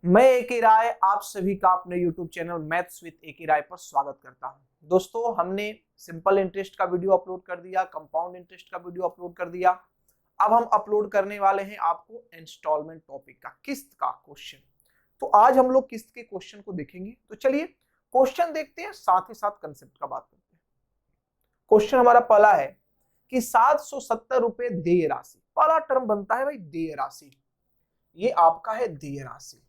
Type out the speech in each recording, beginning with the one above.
मैं एके राय आप सभी का अपने YouTube चैनल मैथ्स विद एके राय पर स्वागत करता हूं। दोस्तों, हमने सिंपल इंटरेस्ट का वीडियो अपलोड कर दिया, कंपाउंड इंटरेस्ट का वीडियो अपलोड कर दिया। अब हम अपलोड करने वाले हैं आपको इंस्टॉलमेंट टॉपिक का, किस्त का क्वेश्चन। तो आज हम लोग किस्त के क्वेश्चन को देखेंगे। तो चलिए क्वेश्चन देखते हैं, साथ ही साथ कंसेप्ट का बात करते हैं। क्वेश्चन हमारा पहला है कि 770 रुपए देय राशि। पहला टर्म बनता है भाई देय राशि। ये आपका है देय राशि।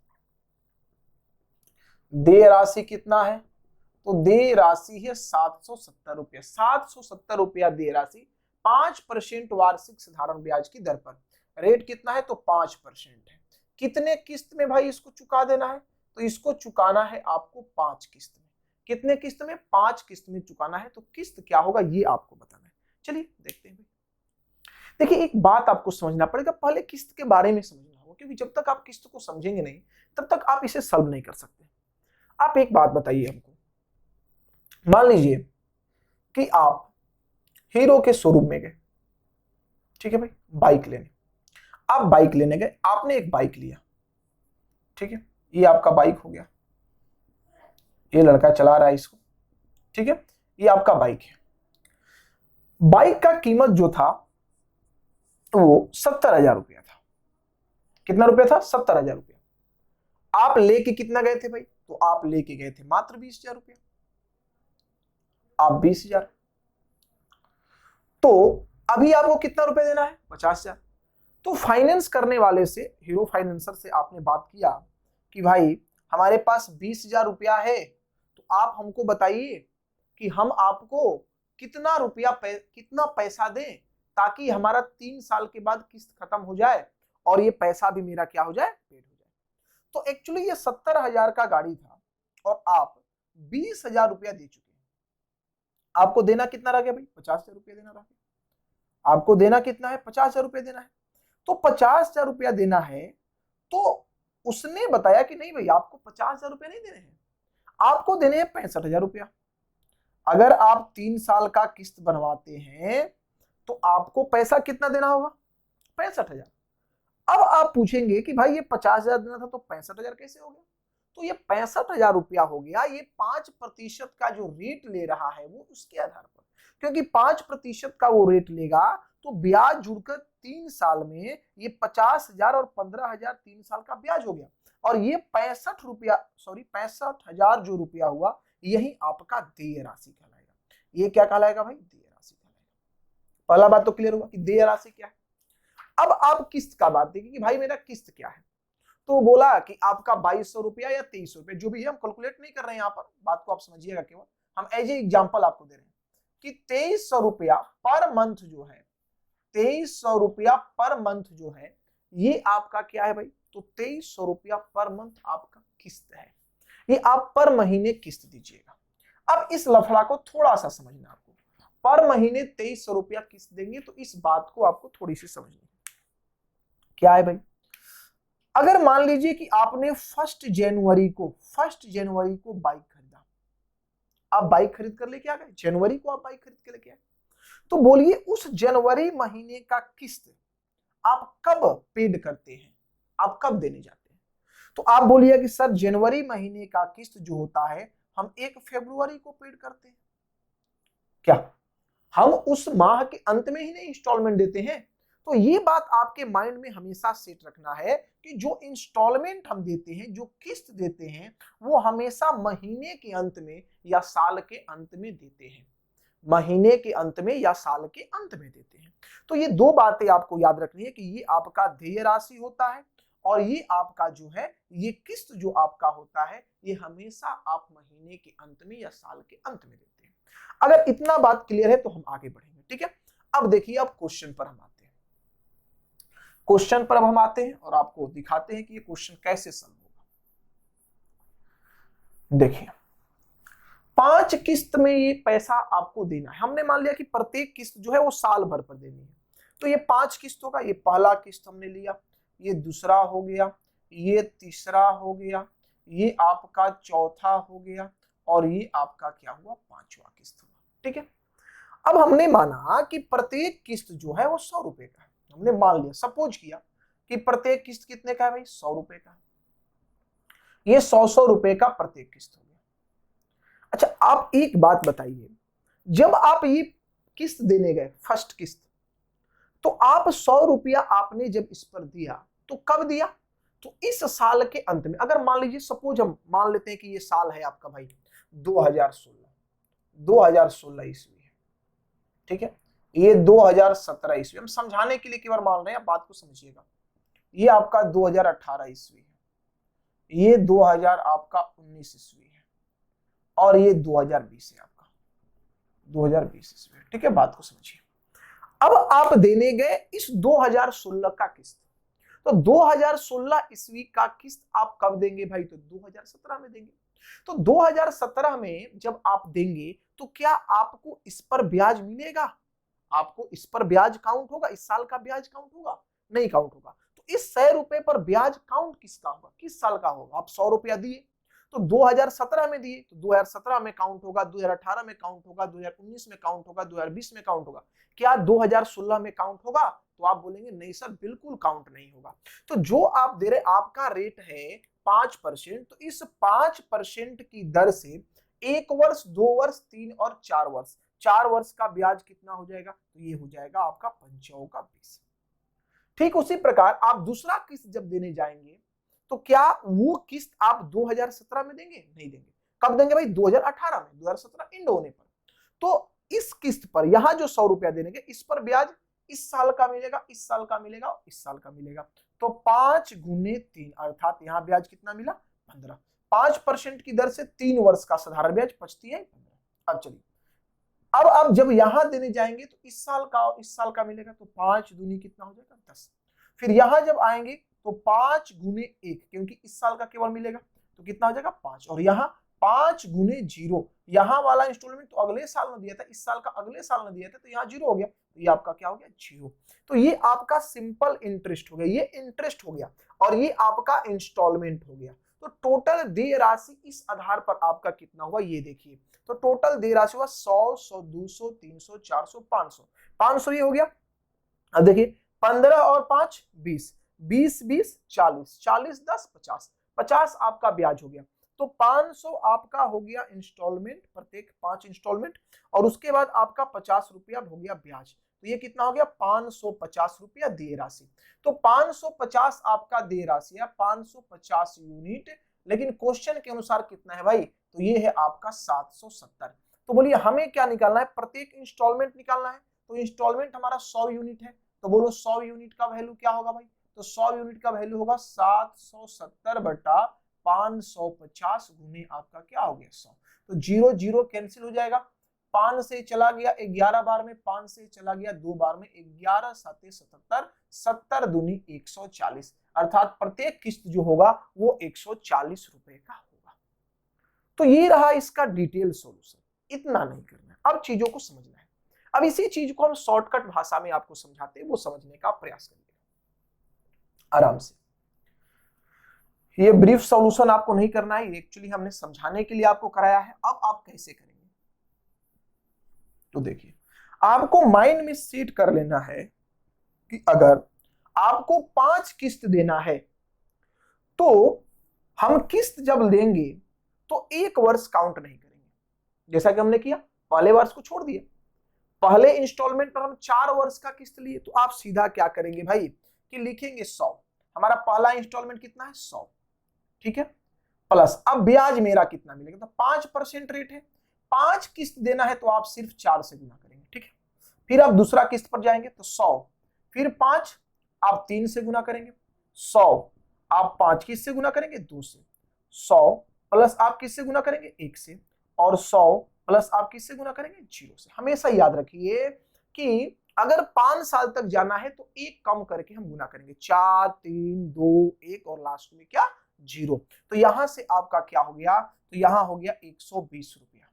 देय राशि कितना है? तो देय राशि है 770 रुपया। 770 रुपया देय राशि 5% वार्षिक साधारण ब्याज की दर पर। रेट कितना है? तो 5% है। कितने किस्त में भाई इसको चुका देना है? तो इसको चुकाना है आपको 5 किस्त में। कितने किस्त में? 5 किस्त में चुकाना है। तो किस्त क्या होगा ये आपको बताना है। चलिए देखते हैं। देखिए, एक बात आपको समझना पड़ेगा, पहले किस्त के बारे में समझना होगा, क्योंकि जब तक आप किस्त को समझेंगे नहीं तब तक आप इसे सॉल्व नहीं कर सकते। आप एक बात बताइए हमको, मान लीजिए कि आप हीरो के शोरूम में गए, ठीक है भाई, बाइक लेने। आप बाइक लेने गए, आपने एक बाइक लिया, ठीक है, ये आपका बाइक हो गया, ये लड़का चला रहा है इसको, ठीक है, ये आपका बाइक है। बाइक का कीमत जो था वो 70,000 रुपया था। कितना रुपया था? 70,000 रुपया। आप लेके कितना गए थे भाई? तो आप लेके गए थे मात्र 20,000 रुपया। आप 20,000, तो अभी आपको कितना रुपए देना है? 50,000। तो फाइनेंस करने वाले से, हीरो फाइनेंसर से आपने बात किया कि भाई हमारे पास 20,000 रुपया है, तो आप हमको बताइए कि हम आपको कितना रुपया कितना पैसा दें ताकि हमारा 3 साल के बाद किस्त खत्म हो जाए और ये पैसा भी मेरा क्या हो जाए? पेड हो जाए। तो एक्चुअली ये 70,000 का गाड़ी था और आप 20,000 रुपया दे चुके हैं। आपको देना कितना रह गया भाई? 50,000 रुपया देना रह गया। आपको देना कितना है? 50,000 रुपया देना है। तो 50,000 रुपया देना है, तो उसने बताया कि नहीं भाई आपको 50,000 रुपया नहीं देने हैं, आपको देने हैं 65,000 रुपया। अगर आप 3 साल का किस्त बनवाते हैं तो आपको पैसा कितना देना होगा? 65,000। अब आप पूछेंगे कि भाई ये 50,000 देना था तो 65,000 कैसे हो गया? तो ये 65,000 रुपया हो गया, ये 5% का जो रेट ले रहा है वो उसके आधार पर, क्योंकि 5% का वो रेट लेगा तो ब्याज जुड़कर 3 साल में ये 50,000 और 15,000 3 साल का ब्याज हो गया। और ये 65,000 जो रुपया हुआ, यही आपका देय राशि कहलाएगा। ये क्या कहलाएगा भाई? देय राशि कहलाएगा। पहला बात तो क्लियर हुआ कि देय राशि क्या है। अब आप किस्त का बात देखिए कि भाई मेरा किस्त क्या है। तो बोला कि आपका 2200 रुपया या 2300 रुपया, जो भी है, हम कैलकुलेट नहीं कर रहे हैं यहाँ पर, बात को आप समझिएगा, केवल हम एज ए एग्जाम्पल आपको दे रहे हैं कि 2300 रुपया पर मंथ जो है, 2300 रुपया पर मंथ जो है, ये आपका क्या है भाई? तो 2300 रुपया पर मंथ आपका किस्त है। ये आप पर महीने किस्त दीजिएगा। अब इस लफड़ा को थोड़ा सा समझना आपको, पर महीने 2300 रुपया किस्त देंगे तो इस बात को आपको थोड़ी सी समझनी है। क्या है भाई? अगर मान लीजिए कि आपने 1 जनवरी को बाइक खरीदा, आप बाइक खरीद कर लेके आ गए, जनवरी को आप बाइक खरीद के लेके आए, तो बोलिए उस जनवरी महीने का किस्त आप कब पेड करते हैं? आप कब देने जाते हैं? तो आप बोलिए कि सर जनवरी महीने का किस्त जो होता है हम 1 फरवरी को पेड करते हैं। क्या हम उस माह के अंत में ही नहीं इंस्टॉलमेंट देते हैं? तो ये बात आपके माइंड में हमेशा सेट रखना है कि जो इंस्टॉलमेंट हम देते हैं, जो किस्त देते हैं, वो हमेशा महीने के अंत में या साल के अंत में देते हैं। महीने के अंत में या साल के अंत में देते हैं। तो ये दो बातें आपको याद रखनी है कि ये आपका देय राशि होता है और ये आपका जो है, ये किस्त जो आपका होता है, ये हमेशा आप महीने के अंत में या साल के अंत में देते हैं। अगर इतना बात क्लियर है तो हम आगे बढ़ेंगे, ठीक है। अब देखिए, अब क्वेश्चन पर हम आते हैं। क्वेश्चन पर अब हम आते हैं और आपको दिखाते हैं कि ये क्वेश्चन कैसे सॉल्व होगा। देखिए, 5 किस्त में ये पैसा आपको देना है। हमने मान लिया कि प्रत्येक किस्त जो है वो साल भर पर देनी है। तो ये 5 किस्तों का, ये पहला किस्त हमने लिया, ये दूसरा हो गया, ये तीसरा हो गया, ये आपका चौथा हो गया और ये आपका क्या हुआ? 5वां किस्त हुआ, ठीक है। अब हमने माना कि प्रत्येक किस्त जो है वो 100 रुपए का है। हमने मान लिया, सपोज किया कि प्रत्येक किस्त कितने का है भाई? 100 रुपए का है। ये 100-100 रुपए का प्रत्येक किस्त हो गया। अच्छा आप एक बात बताइए, जब आप ये किस्त देने गए फर्स्ट किस्त, तो आप 100 रुपया आपने जब इस पर दिया तो कब दिया? तो इस साल के अंत में। अगर मान लीजिए सपोज हम मान लेते हैं कि ये साल है आपका भाई 2016 ईस्वी है, ठीक है, ये 2017 ईस्वी, हम समझाने के लिए केवल मान रहे हैं, बात को समझिएगा। ये आपका 2018 ईस्वी है, ये 2000 आपका 19 ईस्वी है, और ये 2020 है आपका 2020 ईस्वी है, ठीक है, बात को समझिए। अब आप देने गए इस 2016 का किस्त, तो 2016 ईस्वी का किस्त आप कब देंगे भाई? तो 2017 में देंगे। तो 2017 में जब आप देंगे तो क्या आपको इस पर ब्याज मिलेगा? आपको इस पर ब्याज काउंट होगा? इस साल का ब्याज काउंट होगा? नहीं काउंट होगा। तो इस 100 रुपए पर ब्याज काउंट किसका होगा? किस साल का होगा? आप 100 रुपया दिए तो 2017 में दिए, तो 2017 में काउंट होगा, 2018 में काउंट होगा, 2019 में काउंट होगा, 2020 में काउंट होगा। क्या 2016 में काउंट होगा? तो आप बोलेंगे नहीं सर बिल्कुल काउंट नहीं होगा। तो जो आप दे रहे, आपका रेट है 5%, तो इस 5% की दर से 1 वर्ष, 2 वर्ष, 3 और 4 वर्ष, 4 वर्ष का ब्याज कितना हो जाएगा? तो ये हो जाएगा आपका 5 का 20। ठीक उसी प्रकार आप दूसरा किस्त जब देने जाएंगे तो क्या वो किस्त आप 2017 में देंगे? नहीं देंगे। कब देंगे भाई? 2018 में, 2017 एंड होने पर। तो इस किस्त पर यहां जो 100 रुपया देने के, इस पर ब्याज इस साल का मिलेगा, इस साल का मिलेगा, इस साल का मिलेगा। तो 5 गुने 3 अर्थात यहां ब्याज कितना मिला? 15। 5% की दर से 3 वर्ष का साधारण ब्याज 25 है 15। अब चलिए, अब आप जब यहां देने जाएंगे तो इस साल का मिलेगा, तो 5 दूनी कितना हो जाएगा? 10। फिर यहां जब आएंगे तो 5 गुने 1, क्योंकि इस साल का केवल मिलेगा, तो कितना हो जाएगा? 5। और यहाँ 5 गुने 0, यहाँ वाला इंस्टॉलमेंट तो अगले साल में दिया था, इस साल का अगले साल में दिया था, तो यहाँ 0 हो गया, तो ये आपका क्या हो गया? 0। तो ये आपका सिंपल इंटरेस्ट हो गया, ये इंटरेस्ट हो गया, और ये आपका इंस्टॉलमेंट हो गया। तो टोटल देय राशि इस आधार पर आपका कितना हुआ ये देखिए। तो टोटल देय राशि हुआ 100, 100, 200, 300, 400, 500। 500 ये हो गया। अब देखिए 15 और 5 20, 20 20 40, 40 10 50, 50 आपका ब्याज हो गया। तो 500 आपका हो गया इंस्टॉलमेंट, प्रत्येक 5 इंस्टॉलमेंट, और उसके बाद आपका 50 रुपया हो गया ब्याज। तो ये कितना हो गया? 550 रुपया देय राशि। तो 550 आपका देय राशि है, 550 यूनिट, लेकिन क्वेश्चन के अनुसार कितना है भाई? तो ये है आपका 770। तो बोलिए हमें क्या निकालना है? प्रत्येक इंस्टॉलमेंट निकालना है। तो इंस्टॉलमेंट हमारा 100 यूनिट है, तो बोलो 100 यूनिट का वैल्यू क्या होगा भाई? तो 100 यूनिट का वैल्यू होगा 770 बटा 550 गुने आपका क्या हो गया? 100। तो 0 0 कैंसिल हो जाएगा, 5 से चला गया 11 बार में, 5 से चला गया 2 बार में, 11 7 77, 70 दूनी 140, अर्थात प्रत्येक किस्त जो होगा वो 140 रुपए का होगा। तो ये रहा इसका डिटेल सॉल्यूशन। इतना नहीं करना, अब चीजों को समझना है। अब इसी चीज को हम शॉर्टकट भाषा में आपको समझाते हैं, वो समझने का प्रयास करिए आराम से। ये ब्रीफ सॉल्यूशन आपको नहीं करना है, एक्चुअली हमने समझाने के लिए आपको कराया है। अब आप कैसे करेंगे? तो देखिए, आपको माइंड में सेट कर लेना है कि अगर आपको 5 किस्त देना है तो हम किस्त जब लेंगे तो 1 वर्ष काउंट नहीं करेंगे, जैसा कि हमने किया, पहले वर्ष को छोड़ दिया। पहले इंस्टॉलमेंट पर हम 4 वर्ष का किस्त लिए, तो आप सीधा क्या करेंगे भाई कि लिखेंगे 100। हमारा पहला इंस्टॉलमेंट कितना है? 100, ठीक है, प्लस अब ब्याज मेरा कितना मिलेगा? तो 5% रेट है, 5 किस्त देना है तो आप सिर्फ 4 से गुना करेंगे, ठीक है। फिर आप दूसरा किस्त पर जाएंगे तो 100, फिर 5 आप 3 से गुना करेंगे, 100 आप 5 किस्त से गुना करेंगे 2 से, 100 प्लस आप किससे गुना करेंगे? 1 से, और 100 प्लस आप किससे गुना करेंगे? 0 से। हमेशा याद रखिए कि अगर 5 साल तक जाना है तो एक कम करके हम गुना करेंगे, 4 3 2 1 और लास्ट में क्या? 0। तो यहां से आपका क्या हो गया? तो यहां हो गया 120 रुपया।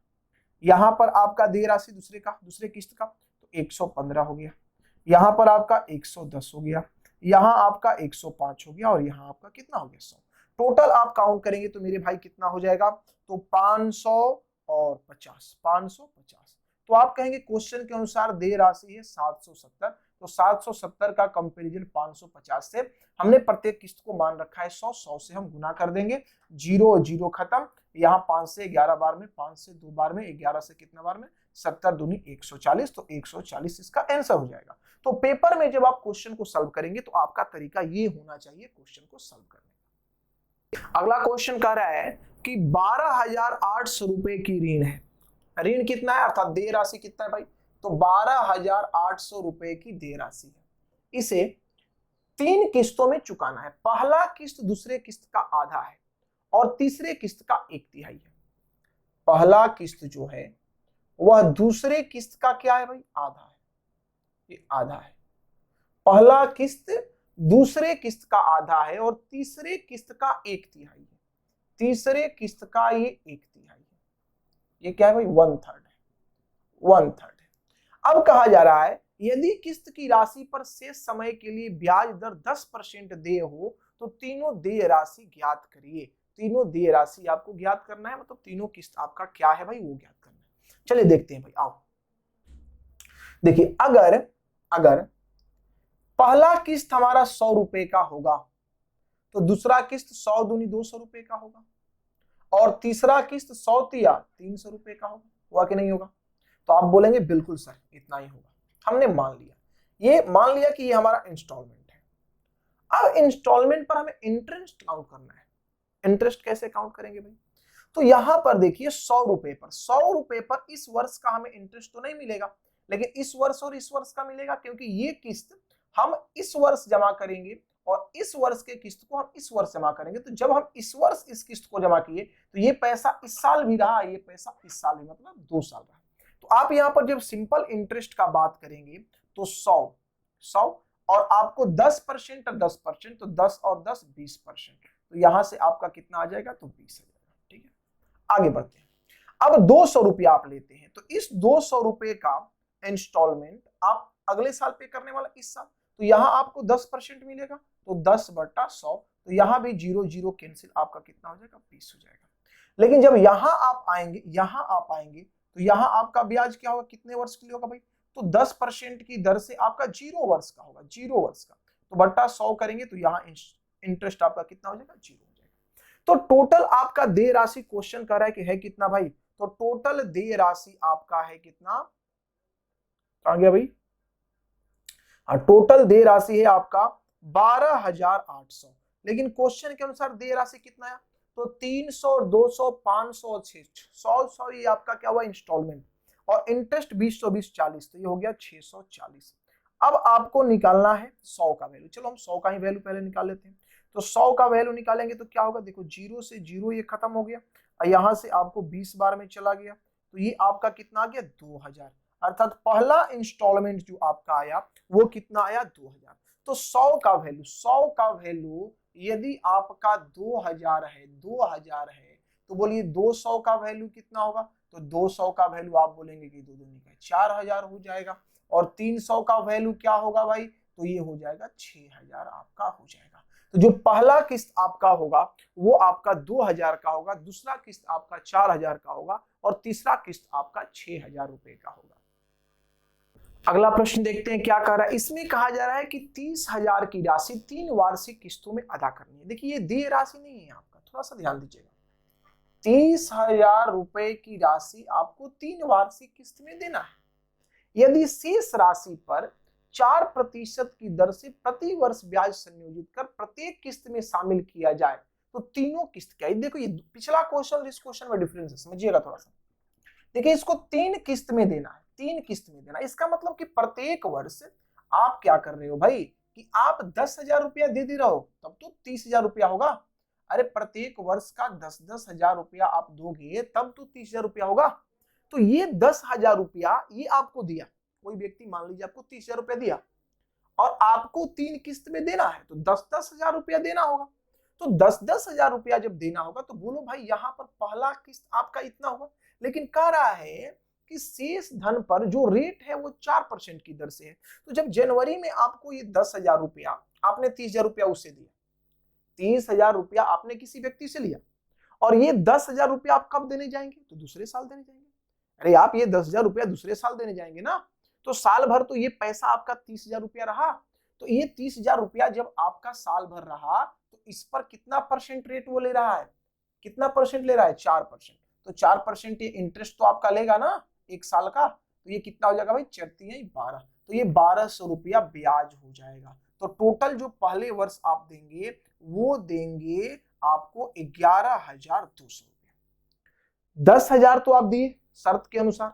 यहां पर आपका देय राशि दूसरे किस्त का तो 115 हो गया, यहां पर आपका 110 हो गया, यहां आपका 105 हो गया, और यहां आपका कितना हो गया? 100। टोटल आप काउंट करेंगे तो मेरे भाई कितना हो जाएगा? तो 500 और 50, 550। तो आप कहेंगे क्वेश्चन के अनुसार देय राशि है 770, तो 770 का कंपैरिजन 550 से। हमने प्रत्येक किस्त को मान रखा है 100, 100 से हम गुना कर देंगे, 0 0 खत्म। यहाँ 5 से 11 बार में, 5 से 2 बार में, 11 से कितना बार में, 70 दूनी 140, तो 140 इसका आंसर हो जाएगा। तो पेपर में जब आप क्वेश्चन को सॉल्व करेंगे तो आपका तरीका ये होना चाहिए क्वेश्चन को सॉल्व करने का। अगला क्वेश्चन कह रहा है कि 12,800 रुपए की ऋण है। ऋण कितना है अर्थात देय राशि कितना है भाई, तो 12,800 रुपए की देय राशि है। इसे 3 किस्तों में चुकाना है। पहला किस्त दूसरे किस्त का आधा है और तीसरे किस्त का 1/3 है। पहला किस्त जो है वह दूसरे किस्त का क्या है भाई, आधा है। ये आधा है, पहला किस्त दूसरे किस्त का आधा है और तीसरे किस्त का 1/3 है। तीसरे किस्त का ये 1/3 है। ये क्या है भाई, 1/3 है, 1/3 है। अब कहा जा रहा है यदि किस्त की राशि पर शेष समय के लिए ब्याज दर 10% देय हो तो तीनों देय राशि ज्ञात करिए। तीनों देय राशि आपको ज्ञात करना है, मतलब तीनों किस्त आपका क्या है भाई वो ज्ञात करना है। चलिए देखते हैं भाई, आओ देखिए, अगर पहला किस्त हमारा 100 रुपए का होगा तो दूसरा किस्त 100 दूनी 200 रुपए का होगा और तीसरा किस्त 100 तिया 300 रुपए का होगा। हुआ कि नहीं होगा? तो आप बोलेंगे बिल्कुल सर इतना ही होगा। हमने मान लिया कि ये हमारा इंस्टॉलमेंट है। अब इंस्टॉलमेंट पर हमें इंटरेस्ट काउंट करना है। इंटरेस्ट कैसे काउंट करेंगे भाई, तो यहां पर देखिए 100 रुपए पर इस वर्ष का हमें इंटरेस्ट तो नहीं मिलेगा, लेकिन इस वर्ष और इस वर्ष का मिलेगा, क्योंकि ये किस्त हम इस वर्ष जमा करेंगे और इस वर्ष के किस्त को हम इस वर्ष जमा करेंगे। तो जब हम इस वर्ष इस किस्त को जमा किए तो ये पैसा इस साल भी रहा, ये पैसा इस साल भी, मतलब 2 साल रहा। तो आप यहाँ पर जब सिंपल इंटरेस्ट का बात करेंगे तो 100 और आपको 10% और 10%, तो 10 और 10 20%, तो यहां से आपका कितना आ जाएगा, तो 20 आ जाएगा। ठीक है, आगे बढ़ते हैं। अब 200 रुपया आप लेते हैं तो इस 200 रुपए का इंस्टॉलमेंट आप अगले साल पे करने वाला इस साल, तो यहां आपको 10% मिलेगा, तो 10/100, तो यहां भी 0 0 कैंसिल, आपका कितना हो जाएगा, 20 हो जाएगा। लेकिन जब यहां आप आएंगे तो यहां आपका ब्याज क्या होगा, कितने वर्ष के लिए होगा भाई, तो 10% की दर से आपका 0 वर्ष का होगा, 0 वर्ष का, तो बट्टा 100 करेंगे तो यहाँ इंटरेस्ट आपका कितना हो जाएगा, 0 हो जाएगा। तो टोटल आपका देय राशि क्वेश्चन कर रहा है कि है कितना भाई, तो टोटल देय राशि आपका है कितना, कहां गया भाई, टोटल देय राशि है आपका 12,800। लेकिन क्वेश्चन के अनुसार देय राशि कितना है, तो 300 200 500 600 100 ये आपका क्या हुआ, इंस्टॉलमेंट, और इंटरेस्ट 20 20 40, तो ये हो गया 640। अब आपको निकालना है 100 का वैल्यू। चलो हम 100 का ही वैल्यू पहले निकाल लेते हैं। तो 100 का वैल्यू निकालेंगे तो क्या होगा, देखो 0 से 0 ये खत्म हो गया और यहां से आपको 20 बार में चला गया, तो ये आपका कितना आ गया, 2000। अर्थात पहला इंस्टॉलमेंट जो आपका आया वो कितना आया, 2000। तो 100 का वैल्यू यदि आपका 2000 है तो बोलिए 200 का वैल्यू कितना होगा, तो 200 का वैल्यू आप बोलेंगे कि 2 दूनी का 4000 हो जाएगा, और 300 का वैल्यू क्या होगा भाई, तो ये हो जाएगा 6000 आपका हो जाएगा। तो जो पहला किस्त आपका होगा वो आपका 2000 का होगा, दूसरा किस्त आपका 4000 का होगा और तीसरा किस्त आपका 6000 रुपए का होगा। अगला प्रश्न देखते हैं क्या कह रहा है। इसमें कहा जा रहा है कि 30,000 की राशि 3 वार्षिक किस्तों में अदा करनी है। देखिए ये देय राशि नहीं है आपका, थोड़ा सा ध्यान दीजिएगा। 30,000 रुपए की राशि आपको 3 वार्षिक किस्त में देना है। यदि शेष राशि पर 4% की दर से प्रति वर्ष ब्याज संयोजित कर प्रत्येक किस्त में शामिल किया जाए तो तीनों किस्त क्या है। देखो ये पिछला क्वेश्चन इस क्वेश्चन में डिफरेंस है, समझिएगा थोड़ा सा। देखिए इसको 3 किस्त में देना है, 3 किस्त में देना। इसका मतलब कि प्रत्येक वर्ष आप क्या कर रहे हो भाई, कि आप 10,000 रुपया दे रहो, तब तो 30,000 रुपया होगा। अरे प्रत्येक वर्ष का 10,000 रुपया आप दोगे तब तो 30,000 रुपया होगा। तो ये 10,000 रुपया ये आपको दिया, कोई व्यक्ति मान लीजिए आपको 30,000 रुपया दिया और आपको 3 किस्त में देना है, तो 10,000 रुपया देना होगा। तो 10,000 रुपया जब देना होगा तो बोलो भाई यहाँ पर पहला किस्त आपका इतना होगा। लेकिन कह रहा है कि शेष धन पर जो रेट है वो 4% की दर से है। तो जब जनवरी में आपको ये 10,000 रुपया, आपने 30,000 रुपया उससे दिया, 30,000 रुपया आपने किसी व्यक्ति से लिया और ये 10,000 रुपया आप कब देने जाएंगे, तो दूसरे साल देने जाएंगे। अरे आप ये 10,000 रुपया दूसरे साल देने जाएंगे ना, तो साल भर तो ये पैसा आपका 30,000 रुपया रहा। तो ये 30,000 रुपया जब आपका साल भर रहा तो इस पर कितना परसेंट रेट वो ले रहा है, कितना परसेंट ले रहा है, 4%। तो 4% ये इंटरेस्ट तो आपका लेगा ना एक साल का, तो ये कितना हो जाएगा भाई, 4×3=12, तो ये 1,200 रुपया ब्याज हो जाएगा। तो टोटल जो पहले वर्ष आप देंगे वो देंगे आपको 11,200 रुपया। 10,000 तो आप दिए शर्त के अनुसार,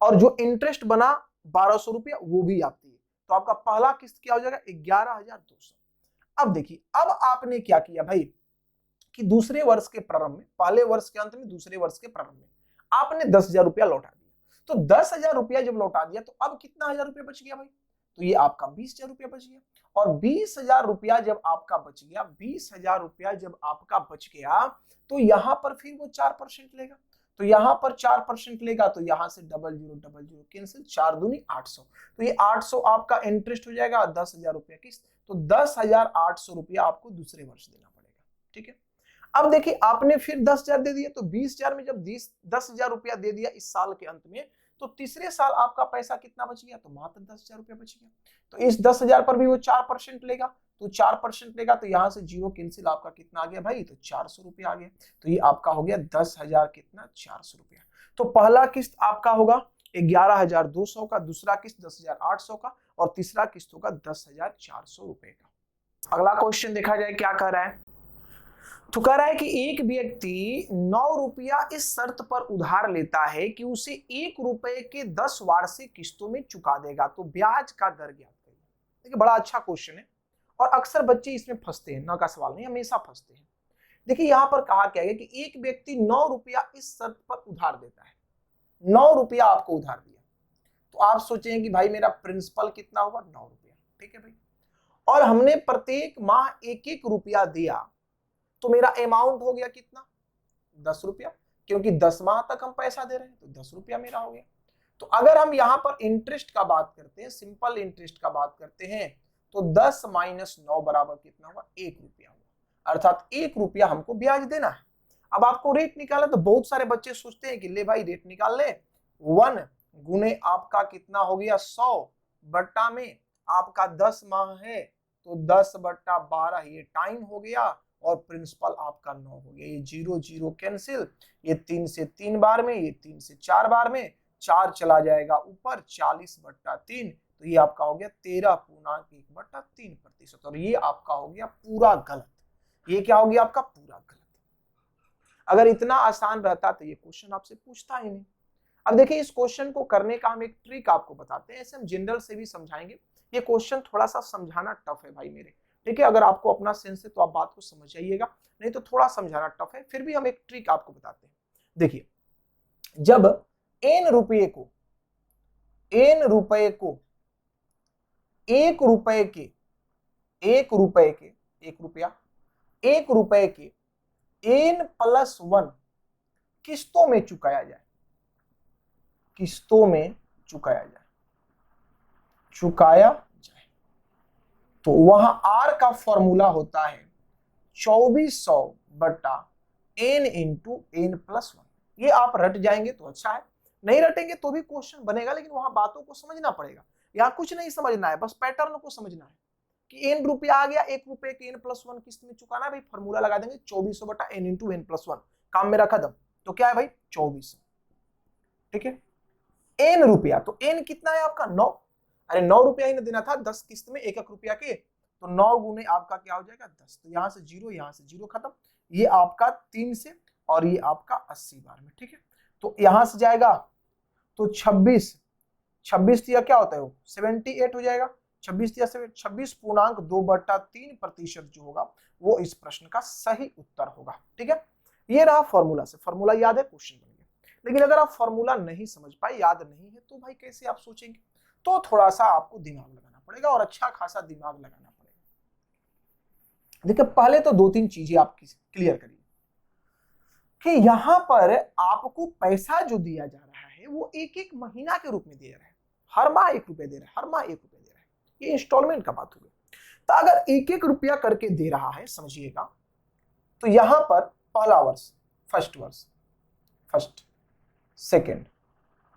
और जो इंटरेस्ट बना 1,200 रुपया वो भी आप दिए, तो आपका पहला किस्त क्या हो जाएगा, 11,200। अब देखिए, अब आपने क्या किया भाई कि दूसरे वर्ष के प्रारंभ में, पहले वर्ष के अंत में, दूसरे वर्ष के प्रारंभ में आपने 10,000 रुपया लौटा दिया। तो 10,000 रुपया जब लौटा दिया तो अब कितना हजार रुपया बच गया भाई, तो ये आपका 20,000 रुपया बच गया। और 20,000 रुपया जब आपका बच गया, 20,000 रुपया जब आपका बच गया, तो यहां पर फिर वो 4% लेगा। तो यहां पर 4% लेगा, तो यहां से 0000 कैंसिल, 4×2=800। तो ये 800 आपका इंटरेस्ट हो जाएगा, 10,000 रुपया किस्त, तो 10,800 रुपया आपको दूसरे वर्ष देना पड़ेगा। ठीक है, अब देखिए आपने फिर 10,000 दे दिया, तो 20,000 में जब 10,000 रुपया दे दिया इस साल के अंत में, तो तीसरे साल आपका पैसा कितना बच गया, तो मात्र 10,000 रुपया बच गया। तो इस 10,000 पर भी वो 4% लेगा, तो 4% लेगा, तो यहां से जीरो कैंसिल, आपका कितना आ गया भाई, तो 400 रुपया आ गया। तो ये आपका हो गया 10,000 कितना, 400 रुपया। तो पहला किस्त आपका होगा 11,200 का, दूसरा किस्त 10,800 का, और तीसरा किस्त होगा 10,400 रुपए का। अगला क्वेश्चन देखा जाए क्या कह रहा है, तो कह रहा है कि एक व्यक्ति 9 रुपया इस शर्त पर उधार लेता है कि उसे 1 रुपए के 10 वार्षिक किस्तों में चुका देगा, तो ब्याज का दर ज्ञात करिए। देखिए बड़ा अच्छा क्वेश्चन है, और अक्सर बच्चे इसमें फंसते हैं, ना का सवाल नहीं, हमेशा फंसते हैं। देखिए यहां पर कहा क्या है कि एक व्यक्ति 9 रुपया इस शर्त पर उधार देता है, 9 रुपया आपको उधार दिया, तो आप सोचेंगे कि भाई मेरा प्रिंसिपल कितना होगा, 9 रुपया। ठीक है भाई, और हमने प्रत्येक माह 1-1 रुपया दिया, तो मेरा अमाउंट हो गया कितना, 10 रुपया, क्योंकि 10 माह तक हम पैसा दे रहे हैं, तो 10 रुपया मेरा हो गया। तो अगर हम यहां पर इंटरेस्ट का बात करते हैं, सिंपल इंटरेस्ट का बात करते हैं, तो 10 - 9 बराबर कितना हुआ, 1 रुपया हुआ, अर्थात 1 रुपया हमको ब्याज देना है। अब आपको रेट निकाला, तो बहुत सारे बच्चे सोचते हैं कि ले भाई रेट निकाल ले, 1 गुने आपका कितना हो गया 100 बट्टा में आपका 10 माह है, तो 10/12 ये टाइम हो गया, और प्रिंसिपल आपका 9 हो गया। ये 0 कैंसिल, ये 3 से 3 बार में, ये 3 से 4 बार में, 4 चला जाएगा ऊपर, 40/3, तो ये आपका हो गया 13.1/3%। और ये आपका हो गया पूरा गलत। ये क्या हो गया आपका, पूरा गलत। अगर इतना आसान रहता तो ये क्वेश्चन आपसे पूछता ही नहीं। अब देखिए इस क्वेश्चन को करने का हम एक ट्रिक आपको बताते हैं, ऐसे हम जनरल से भी समझाएंगे। ये क्वेश्चन थोड़ा सा समझाना टफ है भाई मेरे, ठीक है, अगर आपको अपना सेंस है तो आप बात को समझ जाइएगा, नहीं तो थोड़ा समझाना टफ है, फिर भी हम एक ट्रिक आपको बताते हैं। देखिए जब n रुपये को 1 रुपये के 1 रुपये के n+1 किस्तों में चुकाया जाए, तो वहां r का फॉर्मूला होता है 2400/n×n+1। ये आप रट जाएंगे तो अच्छा है, नहीं रटेंगे तो भी क्वेश्चन बनेगा, लेकिन वहां बातों को समझना पड़ेगा। यहाँ कुछ नहीं समझना है, बस पैटर्न को समझना है कि n रुपया आ गया, 1 रुपये के n+1 किस्त में चुकाना है भाई, फॉर्मूला लगा देंगे 2400/n×n+1, काम मेरा खत्म। तो क्या है भाई 2400, ठीक है, n रुपया, तो n कितना है आपका 9, अरे 9 रुपया ही ना देना था 10 किस्त में 1-1 रुपया के, तो 9 गुने आपका क्या हो जाएगा 10, तो यहां से 0 खत्म, ये आपका 3 से, और ये आपका 80 बार में। ठीक है, तो यहां से जाएगा तो 26 दिया क्या होता है वो 78 हो जाएगा, 26 दिया 26.2/3% जो होगा वो इस प्रश्न का सही उत्तर होगा। ठीक है, ये रहा फॉर्मूला से, फॉर्मूला याद है, क्वेश्चन बन गया। लेकिन अगर आप फॉर्मूला नहीं समझ पाए, याद नहीं है, तो भाई कैसे आप सोचेंगे, तो थोड़ा सा आपको दिमाग लगाना पड़ेगा, और अच्छा खासा दिमाग लगाना पड़ेगा। देखिए पहले तो 2-3 चीजें आप क्लियर करिए कि यहां पर आपको पैसा जो दिया जा रहा है वो 1-1 महीना के रूप में दिया रहा है, हर माह 1 रुपया दे रहा है, हर माह 1 रुपया दे रहा है, ये इंस्टॉलमेंट का बात हो गई। तो अगर 1-1 रुपया करके दे रहा है, समझिएगा, तो यहां पर पहला वर्ष, फर्स्ट, सेकेंड,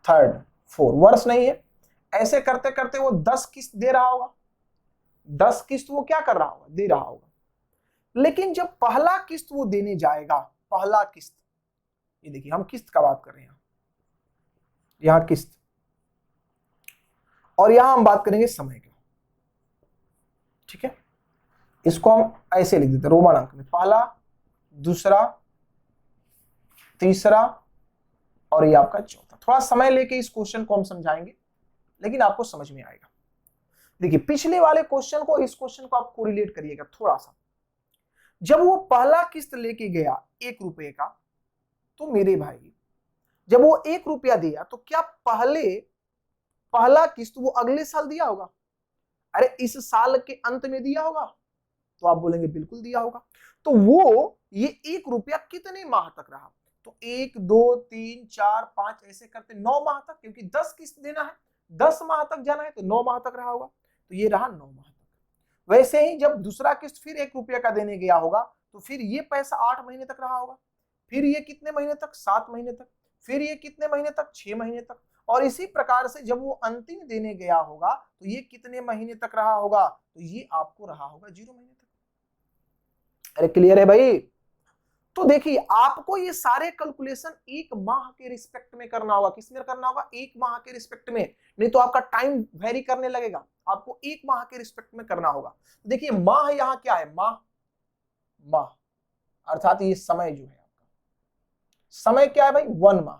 थर्ड, फोर्थ वर्ष नहीं है, ऐसे करते करते वो 10 किस्त दे रहा होगा, 10 किस्त वो क्या कर रहा होगा, दे रहा होगा। लेकिन जब पहला किस्त वो देने जाएगा, पहला किस्त, ये देखिए हम किस्त का बात कर रहे हैं, यहां किस्त, और यहां हम बात करेंगे समय का, ठीक है। इसको हम ऐसे लिख देते हैं रोमन अंक में, पहला, दूसरा, तीसरा और ये आपका चौथा। थोड़ा समय लेके इस क्वेश्चन को हम समझाएंगे, लेकिन आपको समझ में आएगा। देखिए पिछले वाले क्वेश्चन को इस क्वेश्चन को आप कोरिलेट करिएगा थोड़ा सा। जब वो पहला किस्त लेके गया 1 रुपए का, तो मेरे भाई जब वो 1 रुपया दिया तो क्या पहला किस्त वो अगले साल दिया होगा? अरे इस साल के अंत में दिया होगा? तो आप बोलेंगे बिल्कुल दिया होगा। तो वो ये 1 रुपया कितने माह तक रहा? तो 1 2 3 4 5 ऐसे करते 9 माह तक, क्योंकि 10 किस्त देना है, 10 माह तक जाना है, तो 9 माह तक रहा होगा। तो ये रहा 9 माह तक। वैसे ही जब दूसरा किस्त फिर 1 रुपया का देने गया होगा, तो फिर ये पैसा 8 महीने तक रहा होगा, फिर ये कितने महीने तक, 7 महीने तक, फिर ये कितने महीने तक, 6 महीने तक, और इसी प्रकार से जब वो अंतिम देने गया होगा तो ये कितने महीने तक रहा होगा? तो ये आपको रहा होगा 0 महीने तक। अरे क्लियर है भाई? तो देखिए आपको ये सारे कैलकुलेशन 1 माह के रिस्पेक्ट में करना होगा। किस में करना होगा? 1 माह के रिस्पेक्ट में, नहीं तो आपका टाइम वेरी करने लगेगा। आपको 1 माह के रिस्पेक्ट में करना होगा। देखिए माह यहां क्या है, माह अर्थात ये समय जो है आपका, समय क्या है भाई, 1 माह।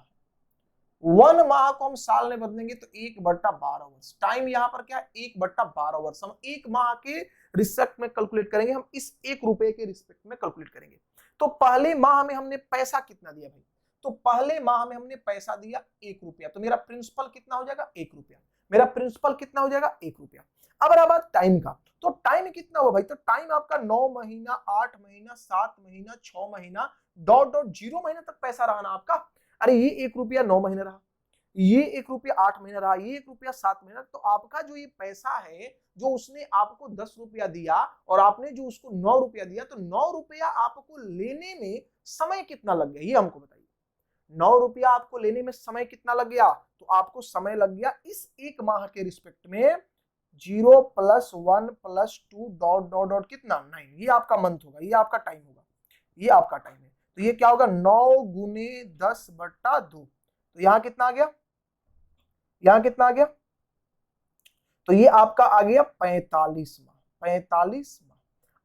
1 माह को हम साल में बदलेंगे तो 1/12 वर्ष। टाइम यहाँ पर क्या है, 1/12 वर्ष। हम 1 माह के रिस्पेक्ट में कैलकुलेट करेंगे, हम इस 1 रुपए के रिस्पेक्ट में कैलकुलेट करेंगे। तो पहले माह में हमने पैसा कितना दिया भाई? तो पहले माह में हमने पैसा दिया 1 रुपया, तो मेरा प्रिंसिपल कितना हो जाएगा, 1 रुपया। मेरा प्रिंसिपल कितना हो जाएगा, 1 रुपया। अब रहा बात टाइम का, तो टाइम कितना हुआ भाई? तो टाइम आपका 9 महीना, 8 महीना, 7 महीना, 6 महीना, डॉट डॉट 0 महीने तक पैसा रहा ना आपका। अरे ये 1 रुपया 9 महीने रहा, ये 1 रुपया 8 महीने रहा, ये 1 रुपया 7 महीने, तो आपका जो ये पैसा है, जो उसने आपको 10 रुपया दिया और आपने जो उसको 9 रुपया दिया, तो 9 रुपया आपको लेने में समय कितना लग गया, ये हमको बताइए। 9 रुपया आपको लेने में समय कितना लग गया? तो आपको समय लग गया इस 1 माह के रिस्पेक्ट में 0 + 1 + 2 डॉट डॉट डॉट कितना, 9। ये आपका मंथ होगा, ये आपका टाइम होगा, ये आपका टाइम है। तो ये क्या होगा, 9 × 10/2। तो यहां कितना आ गया, यहां कितना आ गया? तो ये आपका आ गया 45 माह, 45 माह।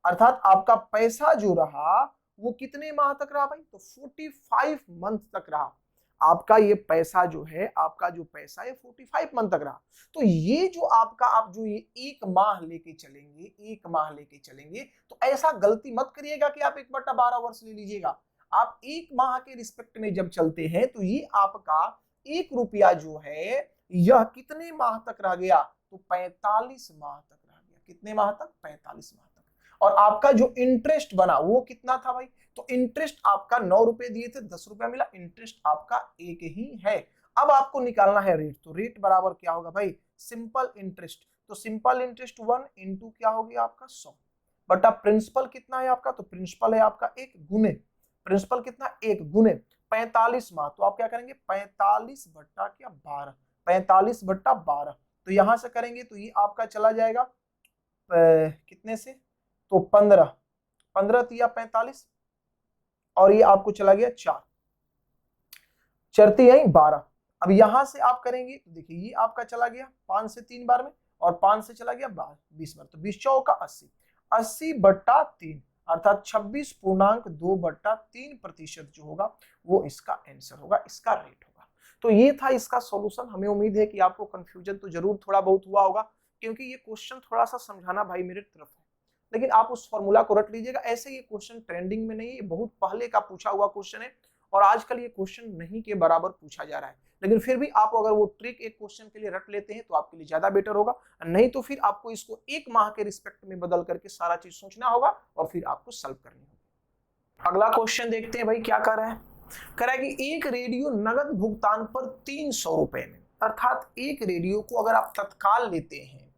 अर्थात आपका पैसा जो रहा वो कितने माह तक रहा भाई? तो 45 मंथ तक रहा। आपका ये पैसा जो है, आपका जो पैसा है 45 मंथ तक रहा। तो ये जो आपका, आप जो ये 1 माह लेके चलेंगे, 1 माह लेके चलेंगे, तो ऐसा गलती मत करिएगा कि आप 1/12 वर्ष ले लीजिएगा। आप 1 माह के रिस्पेक्ट में जब चलते हैं, तो ये आपका 1 रुपया जो है यह कितने माह तक रह गया? तो 45 माह तक रह गया। कितने माह तक? 45 माह तक। और आपका जो इंटरेस्ट बना वो कितना था भाई? तो इंटरेस्ट आपका 9 रुपए दिए थे, 10 रुपया मिला, इंटरेस्ट आपका 1 ही है। अब आपको निकालना है रेट, तो रेट बराबर क्या होगा भाई? Simple interest. तो सिंपल इंटरेस्ट 1 × क्या हो गया आपका 100 बटा प्रिंसिपल कितना है आपका? तो प्रिंसिपल है आपका 1 गुने, प्रिंसिपल कितना, 1 गुने 45 माह। तो आप क्या करेंगे, 45/12, 45/12। तो यहां से करेंगे तो ये आपका चला जाएगा कितने से, तो 15 तिया 45, और ये आपको चला गया 4 चरती है 12। अब यहां से आप करेंगे तो देखिए ये आपका चला गया 5 से 3 बार में, और 5 से चला गया 20 बार, तो 20 चौका 80, 80/3 अर्थात 26.2/3% जो होगा वो इसका आंसर होगा, इसका रेट होगा। तो ये था इसका सॉल्यूशन। हमें उम्मीद है कि आपको कंफ्यूजन तो जरूर थोड़ा बहुत हुआ होगा, क्योंकि ये क्वेश्चन थोड़ा सा समझाना भाई मेरे तरफ है, लेकिन आप उस फॉर्मूला को रट लीजिएगा। ऐसे ये क्वेश्चन ट्रेंडिंग में नहीं है, बहुत पहले का पूछा हुआ क्वेश्चन है, और आजकल ये क्वेश्चन नहीं के बराबर पूछा जा रहा है। लेकिन फिर भी आप अगर वो ट्रिक एक क्वेश्चन के लिए रट लेते हैं तो आपके लिए ज्यादा बेटर होगा, नहीं तो फिर आपको इसको 1 माह के रिस्पेक्ट में बदल करके सारा चीज सोचना होगा और फिर आपको सॉल्व करनी होगी। अगला क्वेश्चन देखते हैं भाई क्या कर रहा है। कह रहा है कि एक रेडियो नगद भुगतान पर 300 रुपए में, अर्थात एक रेडियो को अगर आप तत्काल लेते हैं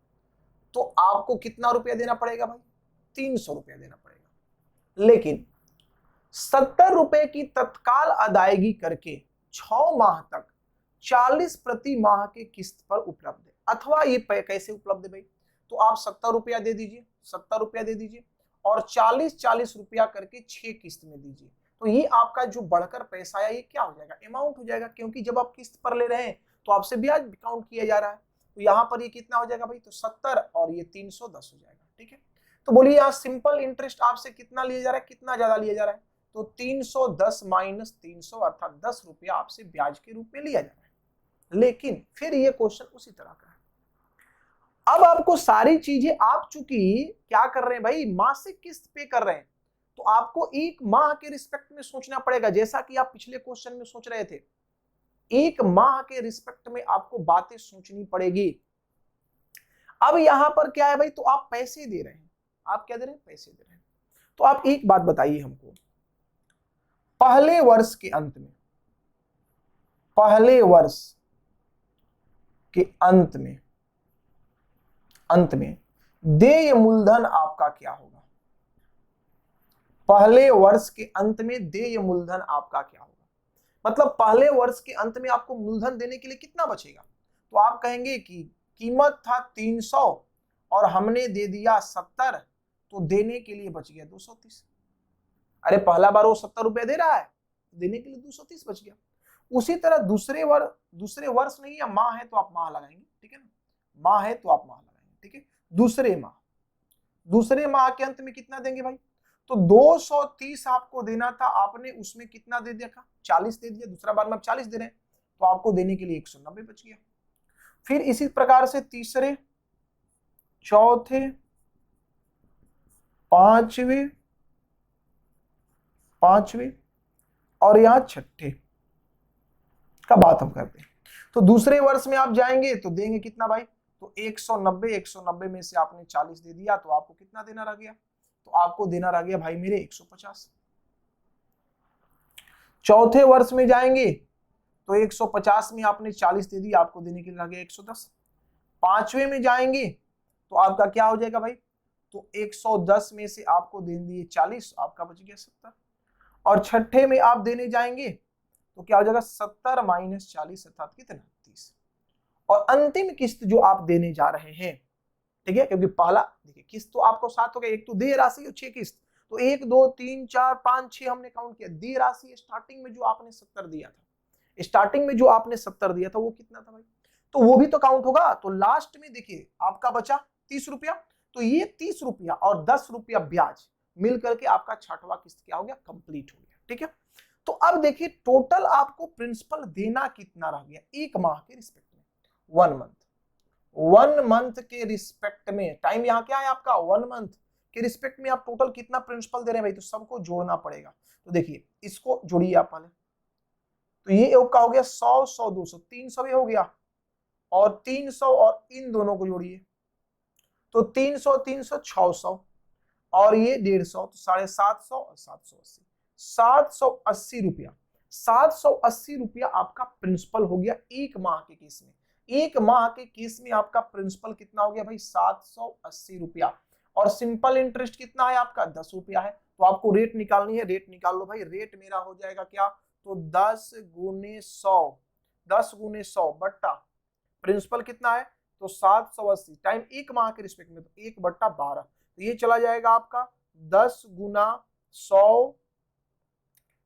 तो आपको कितना रुपया देना पड़ेगा भाई? 300 रुपया देना पड़ेगा। लेकिन 70 रुपए की तत्काल अदायगी करके 6 माह तक 40 प्रति माह के किस्त पर उपलब्ध है। अथवा ये कैसे उपलब्ध है भाई, तो आप 70 रुपया दे दीजिए, 70 रुपया दे दीजिए और 40-40 रुपया करके 6 किस्त में दीजिए। तो ये आपका जो बढ़कर पैसा आया ये क्या हो जाएगा, अमाउंट हो जाएगा, क्योंकि जब आप किस्त पर ले रहे हैं तो आपसे ब्याज काउंट किया जा रहा है। तो यहाँ पर ये कितना हो जाएगा भाई, तो 70 और ये 310 हो जाएगा। ठीक है, तो बोलिए यहाँ सिंपल इंटरेस्ट आपसे कितना लिया जा रहा है, कितना ज्यादा लिया जा रहा है, तो 310 माइनस 300 अर्थात 10 रुपया आपसे ब्याज के रूप में लिया जा रहा है। लेकिन फिर ये क्वेश्चन उसी तरह का है। अब आपको सारी चीजें आप चूंकि क्या कर रहे हैं भाई, मासिक किस्त पे कर रहे हैं, तो आपको एक माह के रिस्पेक्ट में सोचना पड़ेगा, जैसा कि आप पिछले क्वेश्चन में सोच रहे थे। एक माह के रिस्पेक्ट में आपको बातें सोचनी पड़ेगी। अब यहां पर क्या है भाई, तो आप पैसे दे रहे हैं, आप क्या दे रहे हैं, पैसे दे रहे हैं। तो आप एक बात बताइए हमको, पहले वर्ष के अंत में, पहले वर्ष के अंत में देय मूलधन आपका क्या होगा, पहले वर्ष के अंत में देय मूलधन आपका क्या होगा, मतलब पहले वर्ष के अंत में आपको मूलधन देने के लिए कितना बचेगा। तो आप कहेंगे कि कीमत था 300 और हमने दे दिया 70, तो देने के लिए बच गया 230। अरे पहला बार वो 70 रुपए दे रहा है, देने के लिए 230 बच गया। उसी तरह दूसरे वर्ष नहीं, या माह है तो आप माह लगाएंगे, ठीक है ना, माह है तो आप माह लगाएंगे, ठीक है। दूसरे माह के अंत में कितना देंगे भाई, तो 230 आपको देना था, आपने उसमें कितना दे दिया था, 40 दे दिया, दूसरा बार में आप 40 दे रहे हैं, तो आपको देने के लिए 190 बच गया। फिर इसी प्रकार से तीसरे, चौथे, पांचवे और यहां छठे का बात हम करते हैं। तो दूसरे वर्ष में आप जाएंगे तो देंगे कितना भाई, तो 190 में से आपने 40 दे दिया, तो आपको कितना देना रह गया, तो आपको देना रह गया भाई मेरे 150। चौथे वर्ष में जाएंगे तो 150 में आपने 40 दे दी, आपको देने के लिए रह गया 110। पांचवे में जाएंगे तो आपका क्या हो जाएगा भाई, तो 110 में से आपको दे दिए 40, आपका बच गया 70। और छठे में आप देने जाएंगे तो क्या हो जाएगा, 70 माइनस 40 अर्थात कितना, 30। और अंतिम किस्त जो आप देने जा रहे हैं, ठीक है, क्योंकि पहला देखिए किस्त तो आपको 7 हो गया, एक तो देय राशि और 6 किस्त, तो 1 2 3 4 5 6 हमने काउंट किया। देय राशि स्टार्टिंग में जो आपने 70 दिया था, स्टार्टिंग में जो आपने 70 दिया था वो कितना था भाई, तो वो भी तो काउंट होगा। तो लास्ट में देखिए आपका बचा 30 रुपया, तो ये 30 रुपया और 10 रुपया ब्याज मिल करके आपका छठवां किस्त क्या हो गया, कंप्लीट हो गया। ठीक है, तो अब देखिए टोटल आपको प्रिंसिपल देना कितना रह गया एक माह के रिस्पेक्ट में, 1 मंथ के रिस्पेक्ट में, टाइम यहाँ क्या है आपका 1 मंथ के रिस्पेक्ट में आप टोटल कितना प्रिंसिपल दे रहे हैं भाई, तो सबको जोड़ना पड़ेगा। तो देखिए इसको जोड़िए आप पहले, तो ये का हो गया 100 100 200 300 भी हो गया, और 300 और इन दोनों को जोड़िए तो 300 300 600 और ये 150, तो 750 और 780, 780 रुपया, 780 रुपया आपका प्रिंसिपल हो गया एक माह के केस में। एक माह के केस में आपका प्रिंसिपल कितना हो गया भाई, 780 रुपया। और सिंपल इंटरेस्ट कितना है आपका, 10 रुपया है। तो आपको रेट निकालनी है, रेट निकाल लो भाई। रेट मेरा हो जाएगा क्या, तो 10 गुने 100 बट्टा प्रिंसिपल कितना है, तो 780 टाइम एक माह के रिस्पेक्ट में, तो 1/12, तो ये चला जाएगा आपका 10 गुना 100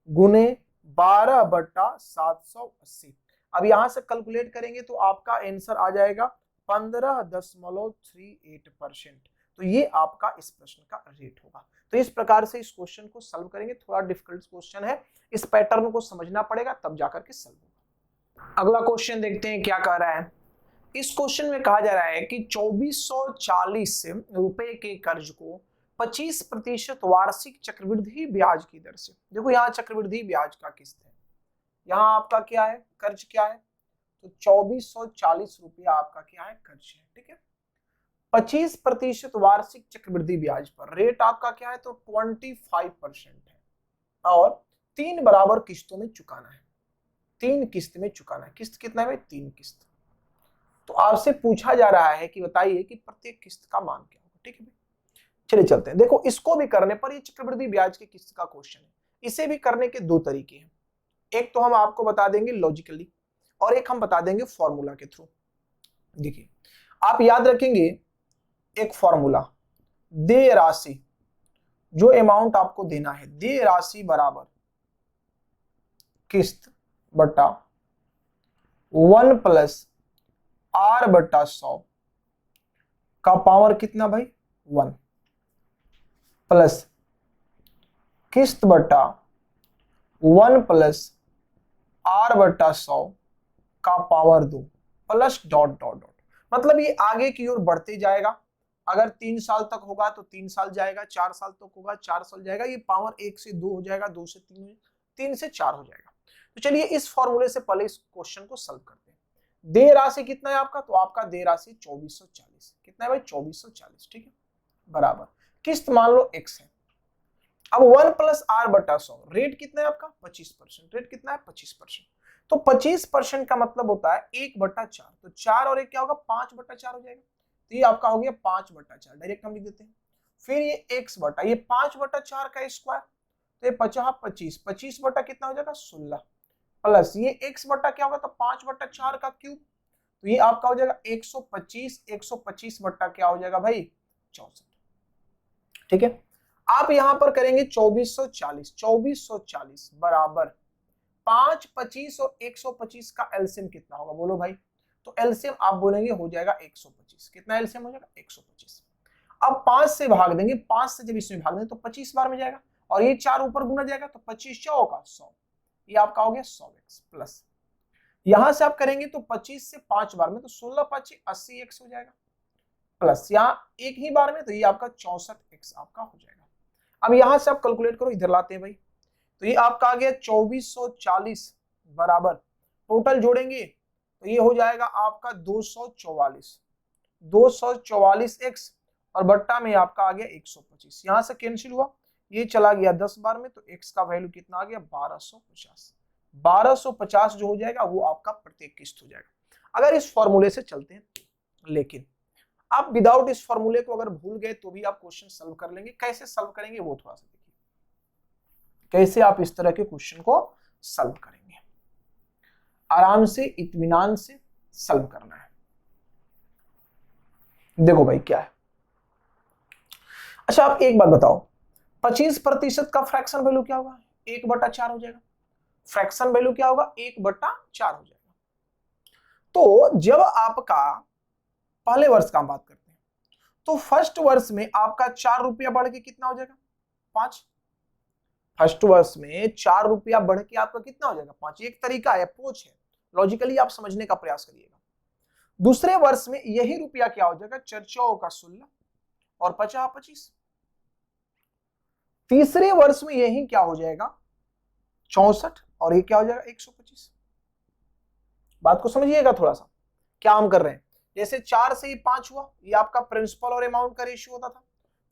गुने 12/780। अब यहां से कैलकुलेट करेंगे तो आपका आंसर आ जाएगा 15.38%। तो ये आपका इस प्रश्न का रेट होगा। तो इस प्रकार से इस क्वेश्चन को सॉल्व करेंगे। थोड़ा डिफिकल्ट क्वेश्चन है, इस पैटर्न को समझना पड़ेगा तब जाकर के सॉल्व होगा। अगला क्वेश्चन देखते हैं क्या कह रहा है। इस क्वेश्चन में कहा जा रहा है कि 2440 रुपए के कर्ज को 25% वार्षिक चक्रवृद्धि ब्याज की दर से, देखो यहाँ चक्रवृद्धि ब्याज का किस्त है, यहाँ आपका क्या है, कर्ज क्या है, तो 2440 रुपया आपका क्या है, कर्ज है। ठीक है, 25% वार्षिक चक्रवृद्धि ब्याज पर रेट आपका क्या है, तो 25% है, और 3 बराबर किस्तों में चुकाना है, 3 किस्त में चुकाना है। किस्त कितना है भाई, 3 किस्त। तो आपसे पूछा जा रहा है कि बताइए कि प्रत्येक किस्त का मान क्या होगा। ठीक है भाई, चलिए चलते हैं। देखो इसको भी करने पर, ये चक्रवृद्धि ब्याज की किस्त का क्वेश्चन है, इसे भी करने के 2 तरीके हैं। एक तो हम आपको बता देंगे लॉजिकली, और एक हम बता देंगे फॉर्मूला के थ्रू। देखिए आप याद रखेंगे एक फॉर्मूला, देय राशि, जो अमाउंट आपको देना है, देय राशि बराबर किस्त बटा 1 प्लस R बटा 100 का पावर कितना भाई 1 प्लस किस्त बटा 1 प्लस R बटा 100 का power 2 plus dot dot dot, मतलब ये आगे की ओर बढ़ते जाएगा। अगर 3 साल तक होगा तो 3 साल जाएगा, 4 साल तक होगा 4 साल जाएगा, ये पावर 1 से 2 हो जाएगा, 2 से 3, 3 से 4 हो जाएगा। तो चलिए इस फॉर्मूले से पहले इस क्वेश्चन को सॉल्व करते हैं। देय राशि कितना है आपका, तो आपका देय राशि 2440, कितना है भाई 2440, ठीक है, बराबर किस्त मान लो x है। अब 1 प्लस R बटा 100, रेट कितना है आपका 25%, रेट कितना है 25%, तो 25% का मतलब होता है 1 बटा 4, तो 4 और 1 क्या होगा 5 बटा 4 हो जाएगा, तो ये आपका हो गया 5 बटा 4, डायरेक्ट हम लिख देते हैं। फिर ये x बटा ये 5 बटा 4 का स्क्वायर, तो ये 50 25 बटा कितना हो जाएगा 16, प्लस ये x बटा क्या होगा तो 5 बटा 4 का क्यूब, तो ये आपका हो जाएगा 125, 125 बटा क्या हो जाएगा भाई 64, ठीक है। आप यहां पर करेंगे 2440, 2440 बराबर 5, 25 और 125 का एलसीएम कितना होगा बोलो भाई, तो एलसीएम आप बोलेंगे हो जाएगा 125, कितना एलसीएम हो जाएगा 125। अब 5 से भाग देंगे, 5 से जब इसमें भाग देंगे तो 25 बार में जाएगा, और ये 4 ऊपर गुना जाएगा तो 25 4 का 100, ये आपका हो गया 100x, प्लस यहां से आप करेंगे तो 25 से 5 बार में तो 16 5 80x हो जाएगा, प्लस यहां एक ही बार में तो ये आपका 64x आपका हो जाएगा। अब यहां से आप कैलकुलेट करो, इधर लाते हैं भाई, तो ये आपका आ गया 2440 बराबर टोटल जोड़ेंगे तो ये हो जाएगा आपका 244, 244x और बट्टा में आपका आ गया 125, यहां से कैंसिल हुआ, ये चला गया 10 बार में, तो x का वैल्यू कितना आ गया 1250, 1250 जो हो जाएगा वो आपका प्रत्येक किस्त हो जाएगा, अगर इस फॉर्मूले से चलते हैं तो। लेकिन आप विदाउट इस फॉर्मूले को अगर भूल गए तो भी आप क्वेश्चन सॉल्व कर लेंगे, कैसे सॉल्व करेंगे वो थोड़ा सा देखिए, कैसे आप इस तरह के क्वेश्चन को सॉल्व करेंगे, आराम से इत्मीनान से सॉल्व करना है। देखो भाई क्या है, अच्छा आप एक बात बताओ, 25% का फ्रैक्शन वैल्यू क्या होगा 1 बटा 4 हो जाएगा, फ्रैक्शन वैल्यू क्या होगा 1 बटा 4 हो जाएगा। तो जब आपका पहले वर्ष का हम बात करते हैं, तो फर्स्ट वर्ष में आपका 4 रुपया बढ़ के कितना हो जाएगा 5, फर्स्ट वर्ष में 4 रुपया बढ़ के आपका कितना हो जाएगा 5, एक तरीका है, अप्रोच है, लॉजिकली आप समझने का प्रयास करिएगा। दूसरे वर्ष में यही रुपया क्या हो जाएगा 4 का 16 और 50 25, तीसरे वर्ष में यही क्या हो जाएगा 64 और ये क्या हो जाएगा 125। बात को समझिएगा थोड़ा सा, क्या हम कर रहे हैं, जैसे 4 से ही 5 हुआ, ये आपका प्रिंसिपल और अमाउंट का रेशियो होता था,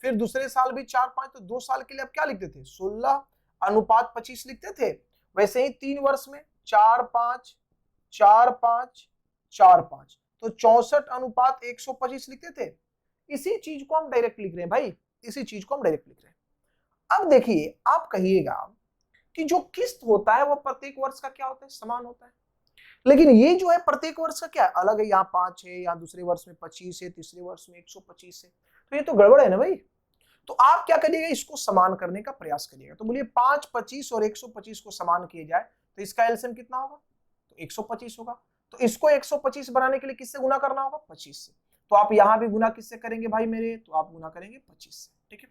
फिर दूसरे साल भी 4 5, तो 2 साल के लिए आप क्या लिखते थे 16 अनुपात 25 लिखते थे, वैसे ही 3 वर्ष में 4 5 4 5 4 5, तो 64 अनुपात 125 लिखते थे। इसी चीज को हम डायरेक्ट लिख रहे हैं भाई, इसी चीज को हम डायरेक्ट लिख रहे हैं। अब देखिए आप कहिएगा कि जो किस्त होता है वो प्रत्येक वर्ष का क्या होता है समान होता है, लेकिन ये जो है प्रत्येक वर्ष का क्या है अलग है, यहाँ 5 है, यहाँ दूसरे वर्ष में 25 है, तीसरे वर्ष में 125 है, तो ये तो गड़बड़ है ना भाई। तो आप क्या करिएगा इसको समान करने का प्रयास करिएगा, तो बोलिए 5 25 और 125 को समान किए जाए तो इसका एलसीएम कितना होगा तो 125 होगा, तो इसको 125 बनाने के लिए किससे गुना करना होगा 25 से, तो आप यहां भी गुना किससे करेंगे भाई मेरे, तो आप गुना करेंगे 25 से, ठीक है।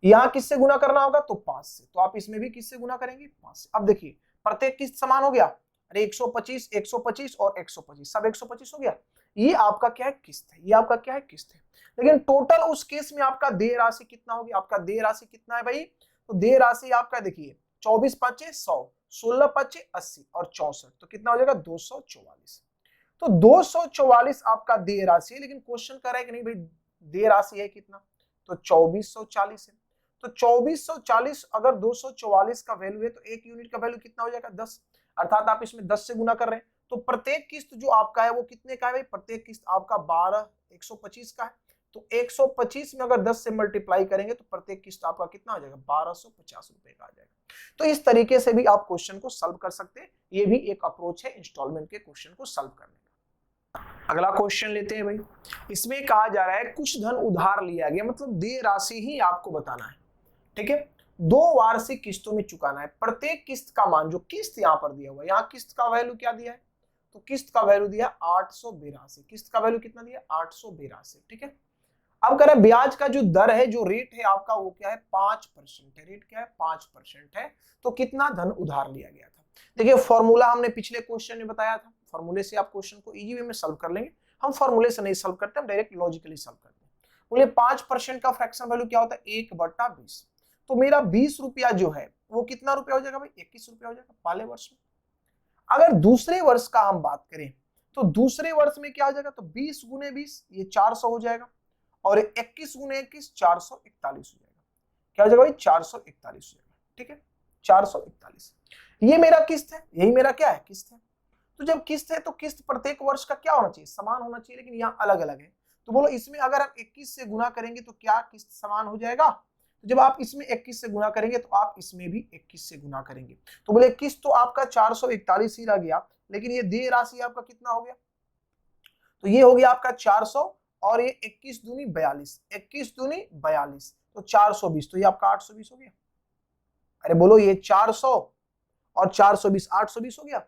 यहां किससे गुना करना होगा तो 5 से, तो आप इसमें भी किससे गुना करेंगे 5 से। अब देखिए प्रत्येक किस्त समान हो गया, अरे 125 125 और 125 सब 125 हो गया, ये आपका क्या है किस्त है, ये आपका क्या है किस्त है। लेकिन टोटल उस केस में आपका देय राशि कितना होगी, आपका देय राशि कितना है भाई, तो देय राशि आपका देखिए 24 5 100, 16 5 80 और 64, तो कितना हो जाएगा 244, तो 244 आपका देय राशि है। लेकिन क्वेश्चन कर रहा है कि नहीं भाई देय राशि है कितना, तो 2440 है, तो 2440 अगर 244 का वैल्यू है तो एक यूनिट का वैल्यू कितना हो जाएगा 10, अर्थात आप इसमें 10 से गुना कर रहे हैं, तो प्रत्येक किस्त जो आपका है वो कितने का है भाई, प्रत्येक किस्त आपका 12 125 का है, तो 125 में अगर 10 से मल्टीप्लाई करेंगे तो प्रत्येक किस्त आपका कितना हो जाएगा 1250 रुपए का आ जाएगा। तो इस तरीके से भी आप क्वेश्चन को सॉल्व कर सकते हैं, ये भी एक अप्रोच है इंस्टॉलमेंट के क्वेश्चन को सॉल्व करने का। अगला क्वेश्चन लेते हैं भाई। इसमें कहा जा रहा है कुछ धन उधार लिया गया, मतलब देय राशि ही आपको बताना है, ठीक है। 2 वार्षिक किस्तों में चुकाना है। प्रत्येक किस्त का मान, जो किस्त यहाँ पर दिया हुआ है, यहाँ किस्त का वैल्यू क्या दिया है, तो किस्त का वैल्यू दिया 882। किस्त का वैल्यू कितना दिया, 882, ठीक है। अब कह रहे हैं ब्याज का जो दर है, जो रेट है आपका, वो क्या है, 5% है। रेट क्या है, 5% है। तो कितना धन उधार लिया गया था। देखिए फॉर्मूला हमने पिछले क्वेश्चन में बताया था, फॉर्मूले से आप क्वेश्चन को इजी वे में सॉल्व कर लेंगे। हम फॉर्मूले से नहीं सॉल्व करते, हम डायरेक्ट लॉजिकली सॉल्व करते हैं। बोले 5% का फ्रैक्शन वैल्यू क्या होता है, 1/20। तो मेरा 20 रुपया जो है वो कितना रुपया हो जाएगा भाई, 21 रुपया हो जाएगा पहले वर्ष में। अगर दूसरे वर्ष का हम बात करें तो दूसरे वर्ष में क्या हो जाएगा, तो 20 गुने 20 ये 400 हो जाएगा, और 21 गुने 21 441 हो जाएगा। क्या हो जाएगा भाई, 441 हो जाएगा, ठीक है, 441। ये मेरा किस्त है, यही मेरा क्या है, किस्त है। तो जब किस्त है तो किस्त प्रत्येक वर्ष का क्या होना चाहिए, समान होना चाहिए, लेकिन यहाँ अलग अलग है। तो बोलो इसमें अगर हम 21 से गुना करेंगे तो क्या किस्त समान हो जाएगा, तो जब आप इसमें 21 से गुना करेंगे तो आप इसमें भी 21 से गुना करेंगे। तो बोले किस्त तो आपका 441 ही रह गया, लेकिन ये देय राशि आपका कितना हो गया, तो ये हो गया आपका 400, और ये 21 दूनी 42, 21 दूनी 42, तो 420, तो ये आपका 820 हो गया। अरे बोलो ये 400 और 420, 820 हो गया।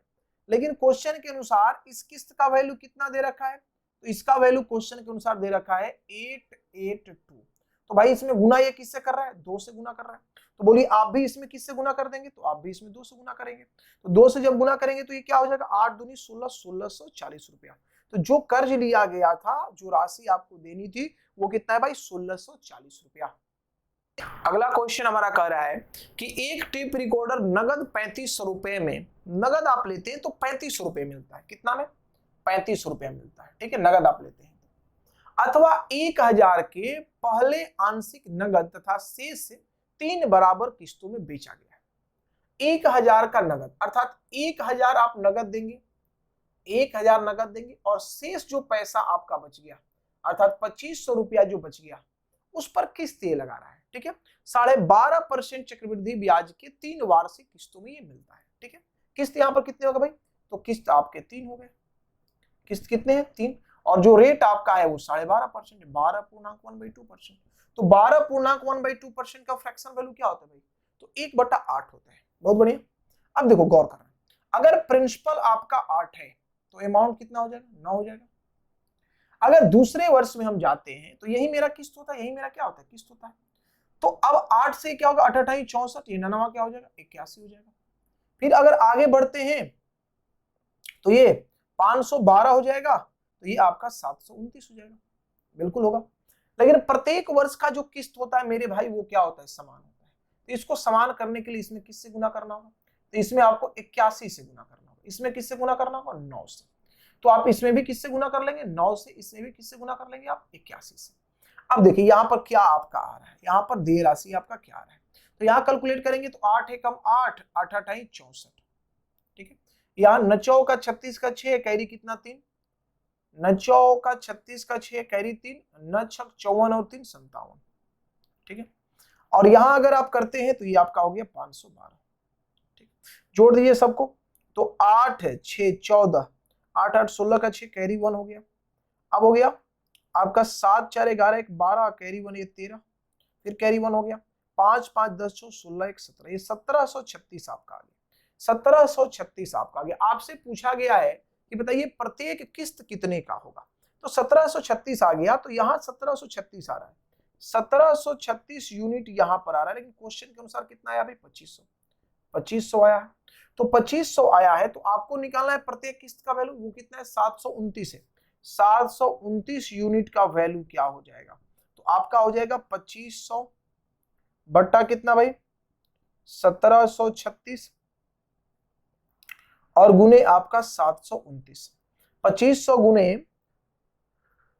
लेकिन क्वेश्चन के अनुसार इस किस्त का वैल्यू कितना दे रखा है, तो इसका वैल्यू क्वेश्चन के अनुसार दे रखा है 882। तो भाई इसमें गुना ये किससे कर रहा है, 2 से गुना कर रहा है। तो बोलिए आप भी इसमें किससे गुना कर देंगे, तो आप भी इसमें 2 से गुना करेंगे। तो 2 से जब गुना करेंगे तो ये क्या हो जाएगा, 8 दूनी 16, 1640 रुपया। तो जो कर्ज लिया गया था, जो राशि आपको देनी थी, वो कितना है भाई, 1640 रुपया। अगला क्वेश्चन हमारा कह रहा है कि एक टेप रिकॉर्डर नगद 3500 रुपए में, नगद आप लेते हैं तो 3500 रुपए मिलता है, कितना में, 3500 रुपया मिलता है, ठीक है, नगद आप लेते हैं। अथवा 1000 के पहले आंशिक नगद तथा शेष 3 बराबर किस्तों में बेचा गया है। 1000 का नगद, अर्थात 1000 आप नगद देंगे, 1000 नगद देंगे, और शेष जो पैसा आपका बच गया, अर्थात 2500 रुपया जो बच गया, उस पर किस्त ये लगा रहा है, ठीक है। 12.5% चक्रवृद्धि ब्याज के 3 वार्षिक किस्तों में ये मिलता है, ठीक है। किस्त यहाँ पर कितने होगा भाई, तो किस्त आपके 3 हो गए, किस्त कितने हैं, 3, और जो रेट आपका है वो 12.5% है, 12.1/2%। तो 12.1/2% का फ्रैक्शन वैल्यू क्या होता है भाई, तो 1/8 होता है। बहुत बढ़िया। अब देखो गौर करना, अगर प्रिंसिपल आपका 8 है तो अमाउंट कितना हो जाएगा, 9 हो जाएगा। अगर दूसरे वर्ष में हम जाते हैं तो यही मेरा किस्त होता है, यही मेरा क्या होता है, किस्त होता है। तो अब 8 से क्या होगा, 8 8 64, ये 9 क्या हो जाएगा, 81 हो जाएगा। फिर अगर आगे बढ़ते हैं तो ये 512 हो जाएगा, तो ये आपका 729 हो जाएगा, बिल्कुल होगा। लेकिन प्रत्येक वर्ष का जो किस्त होता है मेरे भाई, वो क्या होता है, समान होता है। तो इसको समान करने के लिए इसमें किससे गुना करना होगा, तो इसमें आपको 81 से गुना करना होगा, इसमें किससे गुना करना होगा, 9 से। तो आप इसमें भी किससे गुना कर लेंगे, 9 से, इसमें भी किससे गुना कर लेंगे आप, 81 से। अब देखिए यहाँ पर क्या आपका आ रहा है, यहाँ पर देय राशि आपका क्या आ रहा है, तो यहाँ कैलकुलेट करेंगे तो 8 है कम 8, 8 8 64, ठीक है। यहाँ 9 का 36 का 6, कैरी कितना 3, 9 का 36 का 6, कैरी 3, 9 6 54 और 3 57, ठीक है। और यहां अगर आप करते हैं तो ये आपका हो गया 512, ठीक, जोड़ दीजिए सबको। तो 8 है 6 14, 8 8 16 का 6, कैरी 1 हो गया। अब हो गया आपका 7 4 11 1 12, कैरी 1 ये 13, फिर कैरी 1 हो गया, 5 5 10 16 1 17, ये 1736 आपका आ गया, 1736 आपका आ गया। आपसे पूछा गया है कि बताइए प्रत्येक किस्त कितने का होगा, तो 1736 आ गया, तो यहाँ 1736 आ रहा है, 1736 यूनिट यहाँ पर आ रहा है, लेकिन क्वेश्चन के अनुसार कितना आया भाई, 2500 आया है। तो 2500 आया है, तो आपको निकालना है प्रत्येक किस्त का वैल्यू, वो कितना है, 729 है। 729 यूनिट का वैल्यू क्या हो जाएगा, तो आपका हो जाएगा 2500 बट्टा कितना भाई, 1736, और गुने आपका 729, 2500 गुने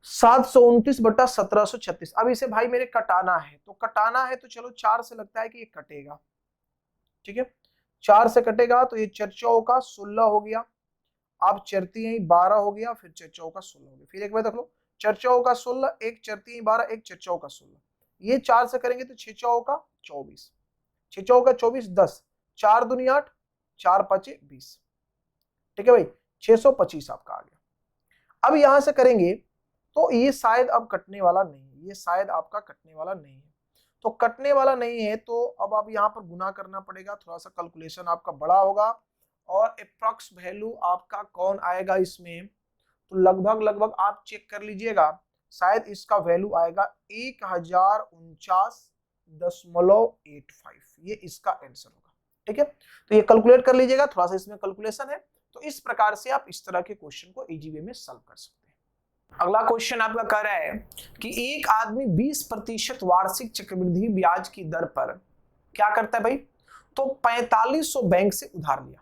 729 बट्टा 1736। अब इसे भाई मेरे कटाना है, तो कटाना है तो चलो 4 से लगता है कि ये कटेगा, ठीक है, 4 से कटेगा तो ये 4 चौका 16 हो गया, आप चरती यही 12 हो गया, फिर 4 चौका 16 हो गया। फिर एक बार देख लो, 4 चौका 16, एक चरती 12, एक 4 चौका 16, ये 4 से करेंगे तो 6 चौका 24, 6 चौका 24 10, 4 दूनी 8, 4 5 20, ठीक है भाई, 625 आपका आ गया। अब यहां से करेंगे तो ये शायद अब कटने वाला नहीं है, ये शायद आपका कटने वाला नहीं है। तो कटने वाला नहीं है तो अब आप यहाँ पर गुना करना पड़ेगा, थोड़ा सा कैलकुलेशन आपका बड़ा होगा और अप्रॉक्स वैल्यू आपका कौन आएगा इसमें, तो लगभग लगभग आप चेक कर लीजिएगा, शायद इसका वैल्यू आएगा 1049.85, ये इसका आंसर होगा। ठीक है, तो ये कैलकुलेट कर लीजिएगा, थोड़ा सा इसमें कैलकुलेशन है। तो इस प्रकार से आप इस तरह के क्वेश्चन को इजी वे में सॉल्व कर सकते हैं। अगला क्वेश्चन आपका कह रहा है कि एक आदमी 20% वार्षिक चक्रवृद्धि ब्याज की दर पर क्या करता है भाई, तो 4500 बैंक से उधार लिया,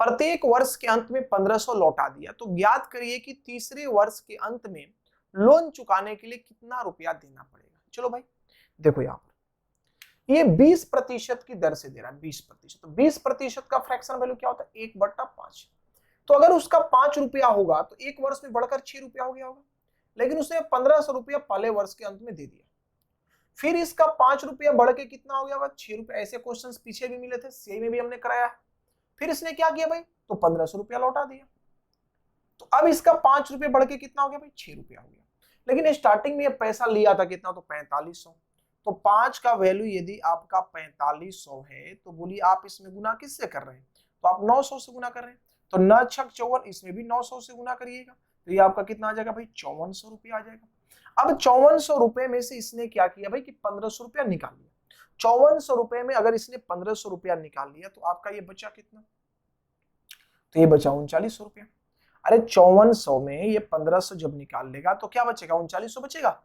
प्रत्येक वर्ष के अंत में 1500 लौटा दिया, तो ज्ञात करिए कि तीसरे वर्ष के अंत में लोन चुकाने के लिए कितना रुपया देना पड़ेगा। चलो भाई देखो यहाँ पर ये 20% की दर से दे रहा है, 20%, तो 20% का फ्रैक्शन वैल्यू क्या होता है, 1/5। तो अगर उसका 5 रुपया होगा तो एक वर्ष में बढ़कर 6 रुपया हो गया होगा, लेकिन उसने 1500 रुपया पहले वर्ष के अंत में दे दिया, फिर इसका 5 रुपया बढ़ के कितना हो गया होगा, 6 रुपया। ऐसे क्वेश्चंस पीछे भी मिले थे, सीआई में भी हमने कराया है। फिर इसने क्या किया भाई, तो 1500 रुपया लौटा दिया, तो अब इसका 5 रुपये बढ़ के कितना हो गया भाई, 6 रुपया हो गया। लेकिन स्टार्टिंग में पैसा लिया था कितना, तो 4500, तो 5 का वैल्यू यदि आपका 4500 है तो बोलिए आप इसमें गुना किससे कर रहे हैं, तो आप 900 से गुना कर रहे हैं, तो 9 छक 54, इसमें भी 900 से गुना करिएगा, तो ये आपका कितना आ जाएगा भाई, 5400 रुपया आ जाएगा। अब 5400 रुपए में से इसने क्या किया भाई कि 1500 रुपया निकाल लिया, 5400 रुपए में अगर इसने 1500 रुपया निकाल लिया तो आपका ये बचा कितना, तो ये बचा 3900 रुपया। अरे 5400 में ये 1500 जब निकाल लेगा तो क्या बचेगा, 3900 बचेगा।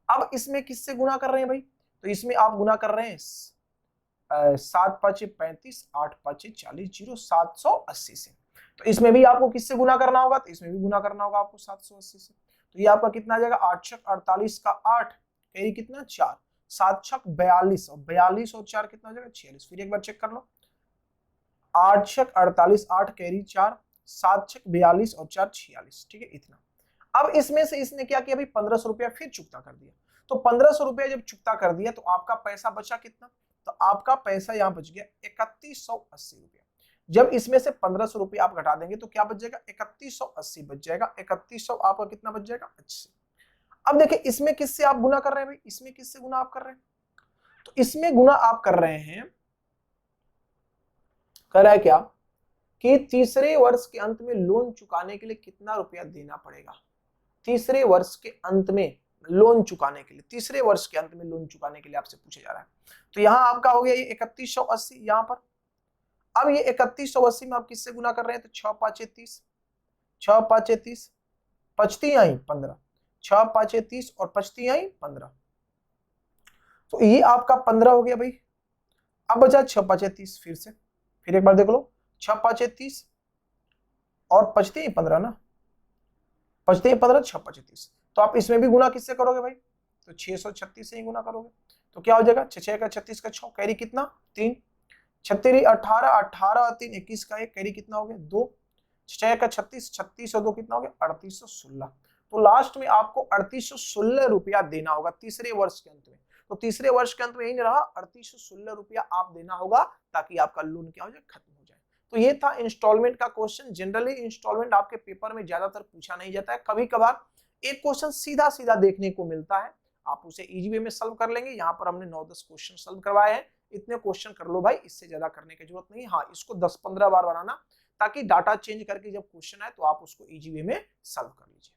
अब इसमें किससे गुना कर रहे हैं भाई, तो इसमें आप गुना कर रहे हैं 7 5 35, 8 5 40, 0780 से, तो इसमें भी आपको किससे गुना करना होगा, तो इसमें भी गुना करना होगा आपको 780 से, तो ये आपका कितना आ जाएगा, 8 छक 48 का 8 कैरी कितना 4, 7 छक 42 और 42 और 4 कितना हो जाएगा 46। फिर एक बार चेक कर लो, 8 छक 48, 8 कैरी 4, 7 छक 42 और 4 46। ठीक है, इतना। अब इसमें से इसने क्या किया भाई, 1500 रुपया फिर चुकता कर दिया, तो 1500 रुपया जब चुकता कर दिया तो आपका पैसा बचा कितना, तो आपका पैसा यहाँ बच गया 3180 रुपया। जब इसमें से 1500 रुपया आप घटा देंगे तो क्या बच जाएगा, 3180 बच जाएगा, 3100 आपका कितना बच जाएगा 80। अब देखिए इसमें किससे आप गुना कर रहे हैं भाई, इसमें किससे गुना आप कर रहे हैं, तो इसमें गुना आप कर रहे हैं, कर रहा है क्या कि तीसरे वर्ष के अंत में लोन चुकाने के लिए कितना रुपया देना पड़ेगा, तीसरे वर्ष के अंत में लोन चुकाने के लिए, तीसरे वर्ष के अंत में लोन चुकाने के लिए आपसे पूछा जा रहा है। तो यहां आपका हो गया ये 3180 यहां पर। अब ये 3180 में आप किससे गुना कर रहे हैं, तो 6 5 30, 6 5 30, पचती आई 15, 6 5 30 और पचती आई 15, तो ये आपका 15 हो गया भाई। अब बचा 6 5 30, फिर एक बार देख लो, 6 5 30 और पचती ही 15 ना, पचते ही 15, 6 5 30, तो आप इसमें भी गुना किससे करोगे भाई, तो 636 से ही गुना करोगे, तो क्या हो जाएगा 6 का 36 का 6 कैरी कितना 3, 36 18, 18 3 21 का 1 कैरी कितना हो गया 2, 6 का 36, 36 और 2 कितना हो गया 3816। तो लास्ट में आपको 3816 रुपया देना होगा तीसरे वर्ष के अंत में। तो तीसरे वर्ष के अंत में यही रहा 3816 रुपया आप देना होगा ताकि आपका लोन क्या हो जाए, खत्म हो जाए। तो ये था इंस्टॉलमेंट का क्वेश्चन। जनरली इंस्टॉलमेंट आपके पेपर में ज्यादातर पूछा नहीं जाता है, कभी कभार एक क्वेश्चन सीधा सीधा देखने को मिलता है, आप उसे इजी वे में सॉल्व कर लेंगे। यहाँ पर हमने 9-10 क्वेश्चन सॉल्व करवाए हैं, इतने क्वेश्चन कर लो भाई, इससे ज्यादा करने की जरूरत नहीं। हाँ, इसको 10-15 बार बनाना ताकि डाटा चेंज करके जब क्वेश्चन आए तो आप उसको इजी वे में सॉल्व कर लीजिए।